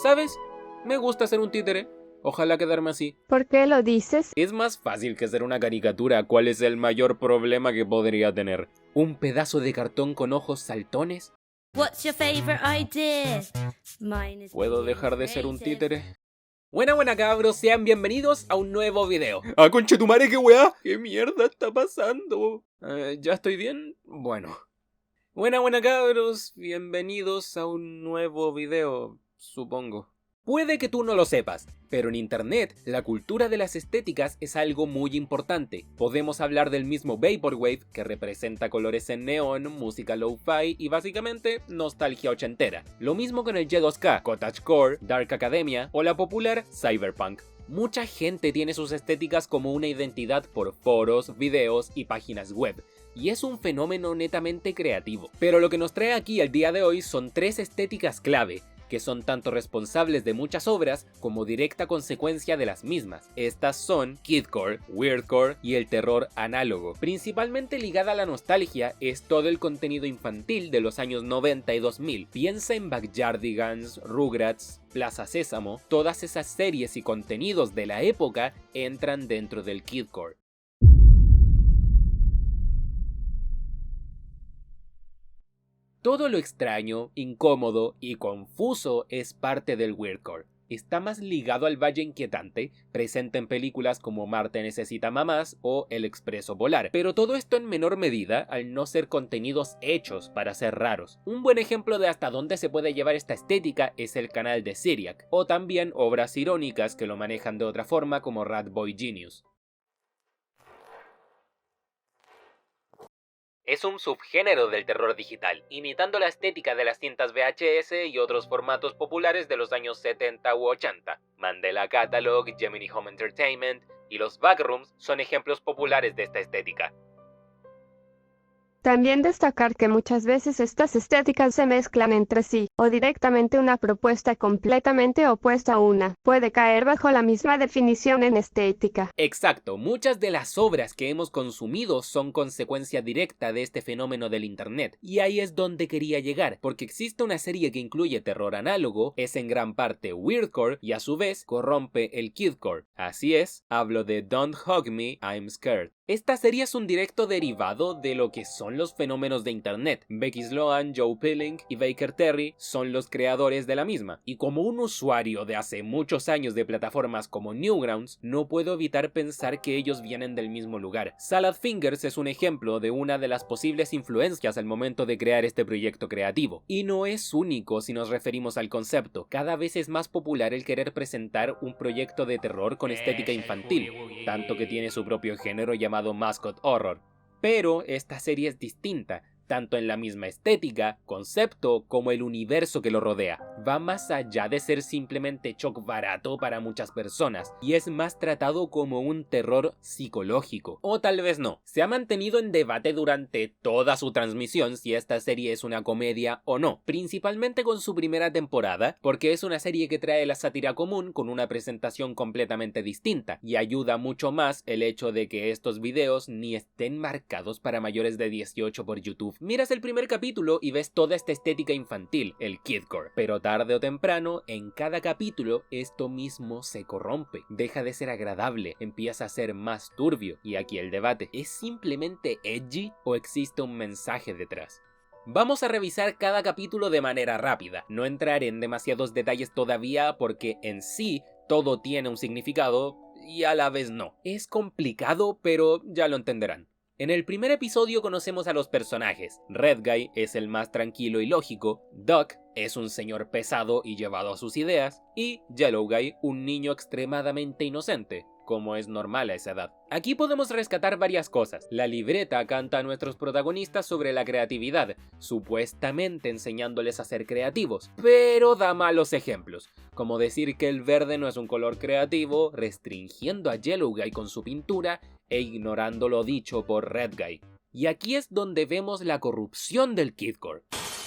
¿Sabes? Me gusta ser un títere. Ojalá quedarme así. ¿Por qué lo dices? Es más fácil que ser una caricatura. ¿Cuál es el mayor problema que podría tener? ¿Un pedazo de cartón con ojos saltones? What's your favorite idea? Mine is ¿Puedo being dejar de ser un creative. títere? Buena cabros, sean bienvenidos a un nuevo video. ¡Ah, conchetumare, qué weá! ¿Qué mierda está pasando? ¿Ya estoy bien? Bueno. Buena cabros, bienvenidos a un nuevo video, supongo. Puede que tú no lo sepas, pero en internet la cultura de las estéticas es algo muy importante. Podemos hablar del mismo Vaporwave, que representa colores en neón, música lo-fi y básicamente nostalgia ochentera. Lo mismo con el J2K, Cottagecore, Dark Academia o la popular Cyberpunk. Mucha gente tiene sus estéticas como una identidad por foros, videos y páginas web. Y es un fenómeno netamente creativo. Pero lo que nos trae aquí al día de hoy son tres estéticas clave, que son tanto responsables de muchas obras como directa consecuencia de las mismas. Estas son Kidcore, Weirdcore y el terror análogo. Principalmente ligada a la nostalgia es todo el contenido infantil de los años 90 y 2000. Piensa en Backyardigans, Rugrats, Plaza Sésamo, todas esas series y contenidos de la época entran dentro del Kidcore. Todo lo extraño, incómodo y confuso es parte del Weirdcore. Está más ligado al valle inquietante, presente en películas como Marte necesita mamás o El Expreso Polar, pero todo esto en menor medida al no ser contenidos hechos para ser raros. Un buen ejemplo de hasta dónde se puede llevar esta estética es el canal de Syriac, o también obras irónicas que lo manejan de otra forma como Ratboy Genius. Es un subgénero del terror digital, imitando la estética de las cintas VHS y otros formatos populares de los años 70 u 80. Mandela Catalog, Gemini Home Entertainment y los Backrooms son ejemplos populares de esta estética. También destacar que muchas veces estas estéticas se mezclan entre sí, o directamente una propuesta completamente opuesta a una puede caer bajo la misma definición en estética. Exacto, muchas de las obras que hemos consumido son consecuencia directa de este fenómeno del internet, y ahí es donde quería llegar, porque existe una serie que incluye terror análogo, es en gran parte weirdcore y a su vez corrompe el kidcore. Así es, hablo de Don't Hug Me, I'm Scared. Esta serie es un directo derivado de lo que son los fenómenos de internet. Becky Sloan, Joe Pilling y Baker Terry son los creadores de la misma. Y como un usuario de hace muchos años de plataformas como Newgrounds, no puedo evitar pensar que ellos vienen del mismo lugar. Salad Fingers es un ejemplo de una de las posibles influencias al momento de crear este proyecto creativo. Y no es único si nos referimos al concepto. Cada vez es más popular el querer presentar un proyecto de terror con estética infantil, tanto que tiene su propio género llamado Mascot Horror. Pero esta serie es distinta, tanto en la misma estética, concepto, como el universo que lo rodea. Va más allá de ser simplemente shock barato para muchas personas, y es más tratado como un terror psicológico. O tal vez no. Se ha mantenido en debate durante toda su transmisión si esta serie es una comedia o no, principalmente con su primera temporada, porque es una serie que trae la sátira común con una presentación completamente distinta, y ayuda mucho más el hecho de que estos videos ni estén marcados para mayores de 18 por YouTube. Miras el primer capítulo y ves toda esta estética infantil, el kidcore, pero tarde o temprano, en cada capítulo, esto mismo se corrompe, deja de ser agradable, empieza a ser más turbio, y aquí el debate, ¿es simplemente edgy o existe un mensaje detrás? Vamos a revisar cada capítulo de manera rápida, no entraré en demasiados detalles todavía porque en sí todo tiene un significado y a la vez no. Es complicado, pero ya lo entenderán. En el primer episodio conocemos a los personajes. Red Guy es el más tranquilo y lógico, Duck es un señor pesado y llevado a sus ideas, y Yellow Guy, un niño extremadamente inocente, como es normal a esa edad. Aquí podemos rescatar varias cosas. La libreta canta a nuestros protagonistas sobre la creatividad, supuestamente enseñándoles a ser creativos, pero da malos ejemplos, como decir que el verde no es un color creativo, restringiendo a Yellow Guy con su pintura e ignorando lo dicho por Red Guy. Y aquí es donde vemos la corrupción del kidcore.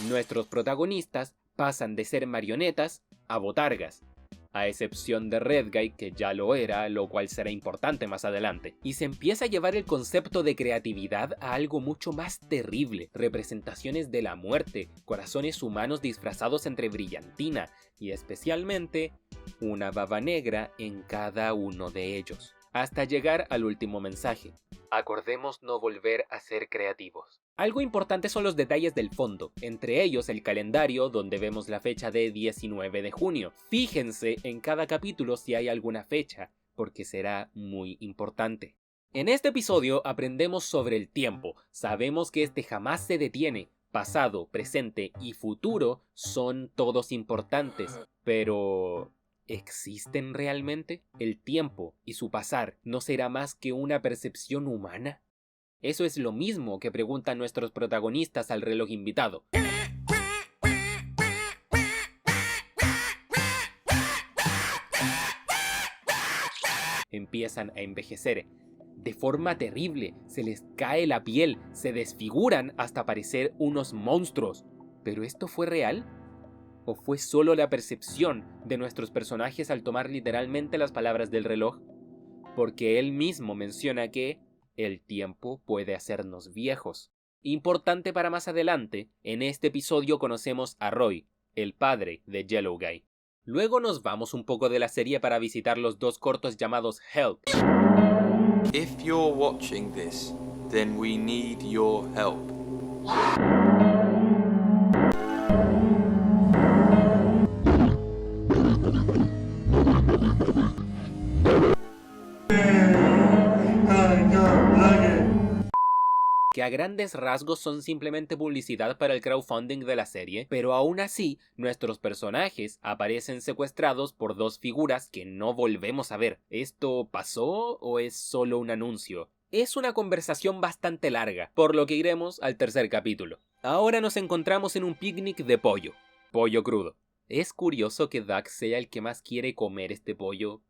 Nuestros protagonistas pasan de ser marionetas a botargas. a excepción de Redguy, que ya lo era, lo cual será importante más adelante. Y se empieza a llevar el concepto de creatividad a algo mucho más terrible, representaciones de la muerte, corazones humanos disfrazados entre brillantina, y especialmente una baba negra en cada uno de ellos. Hasta llegar al último mensaje: acordemos no volver a ser creativos. Algo importante son los detalles del fondo, entre ellos el calendario, donde vemos la fecha de 19 de junio. Fíjense en cada capítulo si hay alguna fecha, porque será muy importante. En este episodio aprendemos sobre el tiempo. Sabemos que este jamás se detiene. Pasado, presente y futuro son todos importantes, pero ¿existen realmente? ¿El tiempo y su pasar no será más que una percepción humana? Eso es lo mismo que preguntan nuestros protagonistas al reloj invitado. Empiezan a envejecer de forma terrible, se les cae la piel, se desfiguran hasta parecer unos monstruos. ¿Pero esto fue real? ¿O fue solo la percepción de nuestros personajes al tomar literalmente las palabras del reloj? Porque él mismo menciona que el tiempo puede hacernos viejos. Importante para más adelante, en este episodio conocemos a Roy, el padre de Yellowguy. Luego nos vamos un poco de la serie para visitar los dos cortos llamados Help. If you're watching this, then we need your help. Que a grandes rasgos son simplemente publicidad para el crowdfunding de la serie, pero aún así, nuestros personajes aparecen secuestrados por dos figuras que no volvemos a ver. ¿Esto pasó o es solo un anuncio? Es una conversación bastante larga, por lo que iremos al tercer capítulo. Ahora nos encontramos en un picnic de pollo crudo. Es curioso que Doug sea el que más quiere comer este pollo.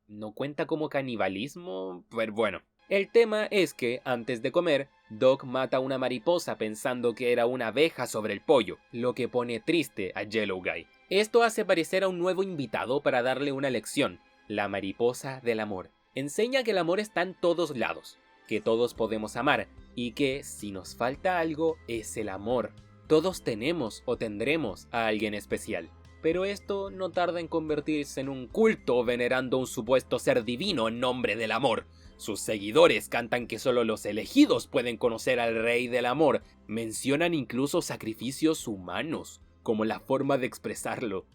¿No cuenta como canibalismo? Pero bueno. El tema es que, antes de comer, Doc mata a una mariposa pensando que era una abeja sobre el pollo, lo que pone triste a Yellowguy. Esto hace aparecer a un nuevo invitado para darle una lección, la mariposa del amor. Enseña que el amor está en todos lados, que todos podemos amar, y que, si nos falta algo, es el amor. Todos tenemos o tendremos a alguien especial. Pero esto no tarda en convertirse en un culto venerando a un supuesto ser divino en nombre del amor. Sus seguidores cantan que solo los elegidos pueden conocer al Rey del Amor. Mencionan incluso sacrificios humanos como la forma de expresarlo.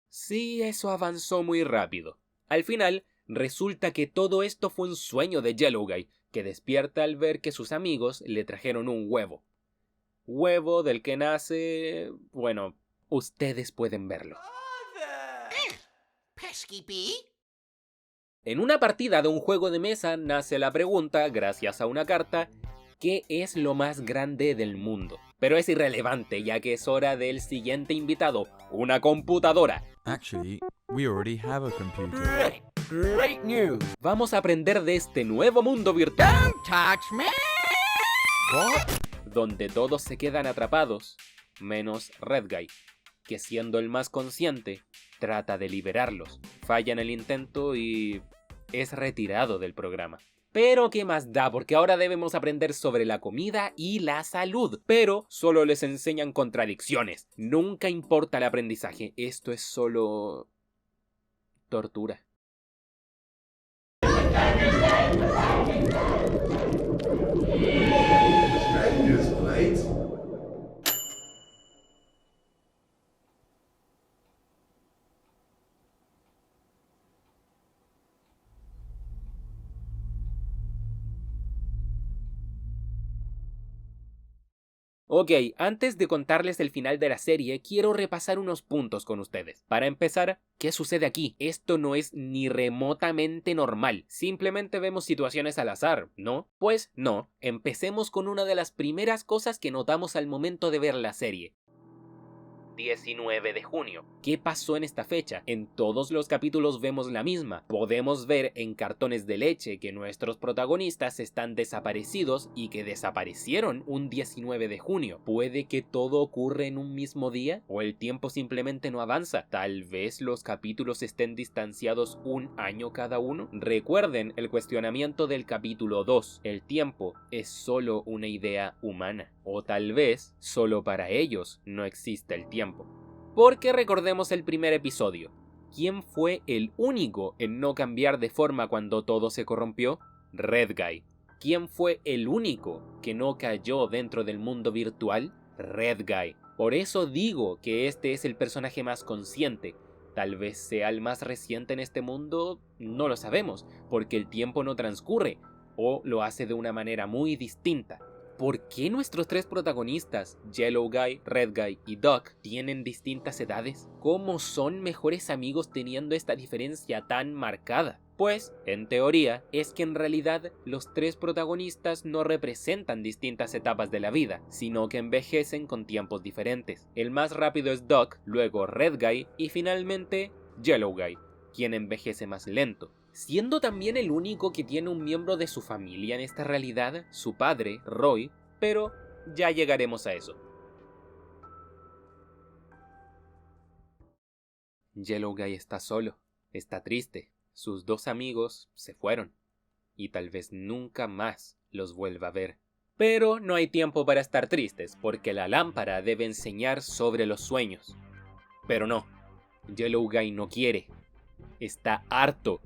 Sí, eso avanzó muy rápido. Al final, resulta que todo esto fue un sueño de Yellowguy, que despierta al ver que sus amigos le trajeron un huevo. Huevo del que nace... bueno, ustedes pueden verlo. En una partida de un juego de mesa nace la pregunta, gracias a una carta, ¿qué es lo más grande del mundo? Pero es irrelevante, ya que es hora del siguiente invitado, una computadora. Actually, we already have a computer. Great news. Vamos a aprender de este nuevo mundo virtual. Don't touch me. Donde todos se quedan atrapados, menos Redguy, que siendo el más consciente, trata de liberarlos. Falla en el intento y es retirado del programa. Pero ¿qué más da? Porque ahora debemos aprender sobre la comida y la salud. Pero solo les enseñan contradicciones. Nunca importa el aprendizaje. Esto es solo... tortura. Ok, antes de contarles el final de la serie, quiero repasar unos puntos con ustedes. Para empezar, ¿qué sucede aquí? Esto no es ni remotamente normal. Simplemente vemos situaciones al azar, ¿no? Pues no. Empecemos con una de las primeras cosas que notamos al momento de ver la serie. 19 de junio. ¿Qué pasó en esta fecha? En todos los capítulos vemos la misma. Podemos ver en cartones de leche que nuestros protagonistas están desaparecidos y que desaparecieron un 19 de junio. ¿Puede que todo ocurra en un mismo día? ¿O el tiempo simplemente no avanza? ¿Tal vez los capítulos estén distanciados un año cada uno? Recuerden el cuestionamiento del capítulo 2. El tiempo es solo una idea humana. O tal vez solo para ellos no existe el tiempo. Porque recordemos el primer episodio. ¿Quién fue el único en no cambiar de forma cuando todo se corrompió? Red Guy. ¿Quién fue el único que no cayó dentro del mundo virtual? Red Guy. Por eso digo que este es el personaje más consciente. Tal vez sea el más reciente en este mundo, no lo sabemos, porque el tiempo no transcurre, o lo hace de una manera muy distinta. ¿Por qué nuestros tres protagonistas, Yellow Guy, Red Guy y Duck, tienen distintas edades? ¿Cómo son mejores amigos teniendo esta diferencia tan marcada? Pues, en teoría, es que en realidad los tres protagonistas no representan distintas etapas de la vida, sino que envejecen con tiempos diferentes. El más rápido es Duck, luego Red Guy y finalmente Yellow Guy, quien envejece más lento. Siendo también el único que tiene un miembro de su familia en esta realidad, su padre, Roy, pero ya llegaremos a eso. Yellow Guy está solo, está triste, sus dos amigos se fueron, y tal vez nunca más los vuelva a ver. Pero no hay tiempo para estar tristes, porque la lámpara debe enseñar sobre los sueños. Pero no, Yellow Guy no quiere, está harto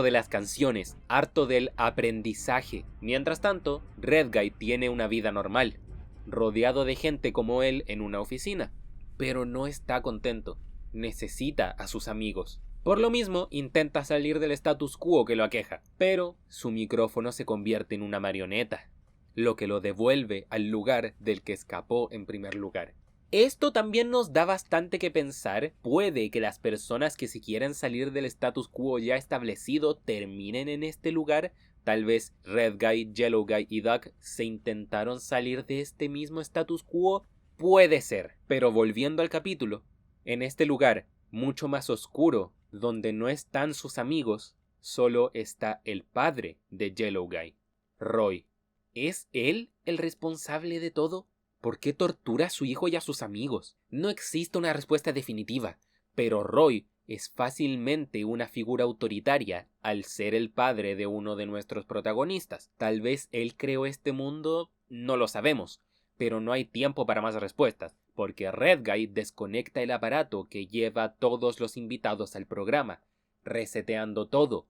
de las canciones, harto del aprendizaje. Mientras tanto, Red Guy tiene una vida normal, rodeado de gente como él en una oficina, pero no está contento, necesita a sus amigos. Por lo mismo, intenta salir del status quo que lo aqueja, pero su micrófono se convierte en una marioneta, lo que lo devuelve al lugar del que escapó en primer lugar. Esto también nos da bastante que pensar. Puede que las personas que si quieren salir del status quo ya establecido terminen en este lugar. Tal vez Red Guy, Yellow Guy y Duck se intentaron salir de este mismo status quo. Puede ser. Pero volviendo al capítulo, en este lugar mucho más oscuro, donde no están sus amigos, solo está el padre de Yellow Guy, Roy. ¿Es él el responsable de todo? ¿Por qué tortura a su hijo y a sus amigos? No existe una respuesta definitiva, pero Roy es fácilmente una figura autoritaria al ser el padre de uno de nuestros protagonistas. Tal vez él creó este mundo, no lo sabemos, pero no hay tiempo para más respuestas, porque Red Guy desconecta el aparato que lleva a todos los invitados al programa, reseteando todo,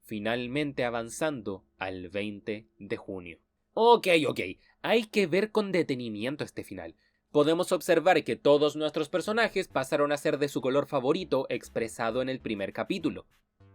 finalmente avanzando al 20 de junio. Ok, hay que ver con detenimiento este final. Podemos observar que todos nuestros personajes pasaron a ser de su color favorito expresado en el primer capítulo.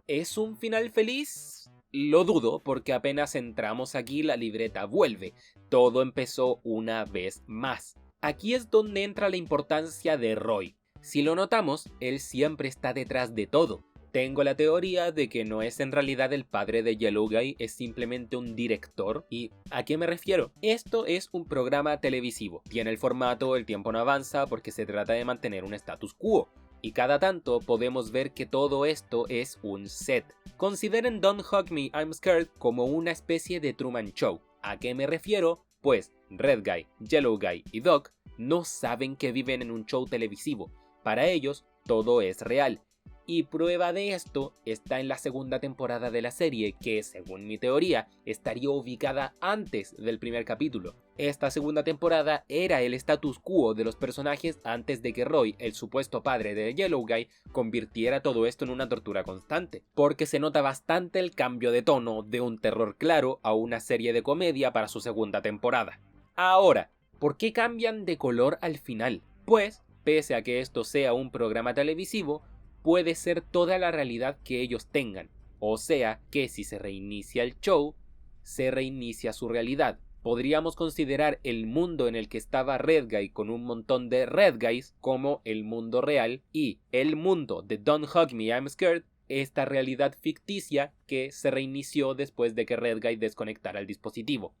¿Es un final feliz? Lo dudo, porque apenas entramos aquí la libreta vuelve. Todo empezó una vez más. Aquí es donde entra la importancia de Roy. Si lo notamos, él siempre está detrás de todo. Tengo la teoría de que no es en realidad el padre de Yellow Guy, es simplemente un director. ¿Y a qué me refiero? Esto es un programa televisivo. Tiene el formato, el tiempo no avanza porque se trata de mantener un status quo. Y cada tanto podemos ver que todo esto es un set. Consideren Don't Hug Me, I'm Scared como una especie de Truman Show. ¿A qué me refiero? Pues Red Guy, Yellow Guy y Duck no saben que viven en un show televisivo. Para ellos todo es real. Y prueba de esto está en la segunda temporada de la serie, que según mi teoría estaría ubicada antes del primer capítulo. Esta segunda temporada era el status quo de los personajes antes de que Roy, el supuesto padre de Yellow Guy, convirtiera todo esto en una tortura constante, porque se nota bastante el cambio de tono de un terror claro a una serie de comedia para su segunda temporada. Ahora, ¿por qué cambian de color al final? Pues, pese a que esto sea un programa televisivo, puede ser toda la realidad que ellos tengan, o sea que si se reinicia el show, se reinicia su realidad. Podríamos considerar el mundo en el que estaba Red Guy con un montón de Red Guys como el mundo real, y el mundo de Don't Hug Me, I'm Scared, esta realidad ficticia que se reinició después de que Red Guy desconectara el dispositivo.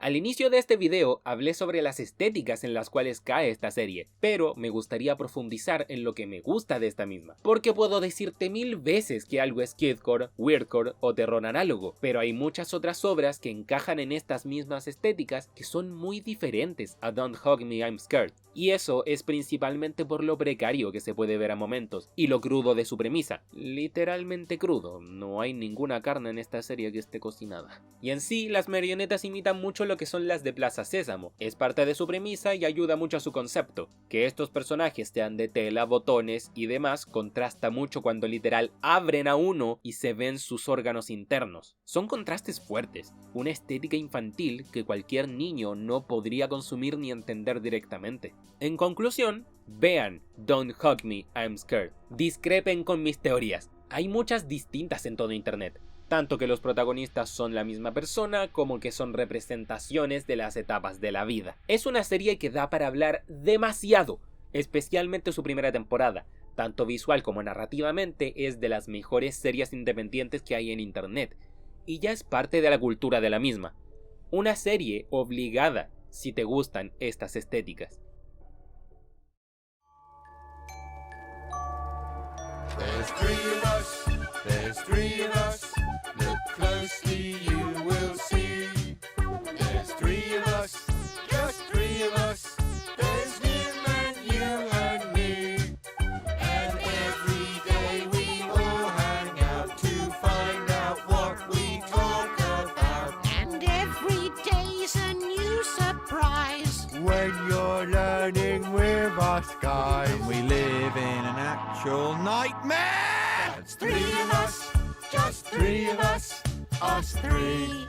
Al inicio de este video hablé sobre las estéticas en las cuales cae esta serie, pero me gustaría profundizar en lo que me gusta de esta misma, porque puedo decirte 1000 veces que algo es kidcore, weirdcore o terror análogo, pero hay muchas otras obras que encajan en estas mismas estéticas que son muy diferentes a Don't Hug Me, I'm Scared, y eso es principalmente por lo precario que se puede ver a momentos, y lo crudo de su premisa, literalmente crudo, no hay ninguna carne en esta serie que esté cocinada. Y en sí, las marionetas imitan mucho lo que son las de Plaza Sésamo, es parte de su premisa y ayuda mucho a su concepto. Que estos personajes sean de tela, botones y demás contrasta mucho cuando literal abren a uno y se ven sus órganos internos. Son contrastes fuertes, una estética infantil que cualquier niño no podría consumir ni entender directamente. En conclusión, vean Don't Hug Me, I'm Scared. Discrepen con mis teorías, hay muchas distintas en todo internet. Tanto que los protagonistas son la misma persona como que son representaciones de las etapas de la vida. Es una serie que da para hablar demasiado, especialmente su primera temporada. Tanto visual como narrativamente es de las mejores series independientes que hay en internet, y ya es parte de la cultura de la misma. Una serie obligada si te gustan estas estéticas. There's three of us, look closely you will see. There's three of us, just three of us. There's him and you and me. And every day we all hang out to find out what we talk about. And every day's a new surprise When you're learning with us guys, and we live in an actual nightmare. There's three of us, just three of us three.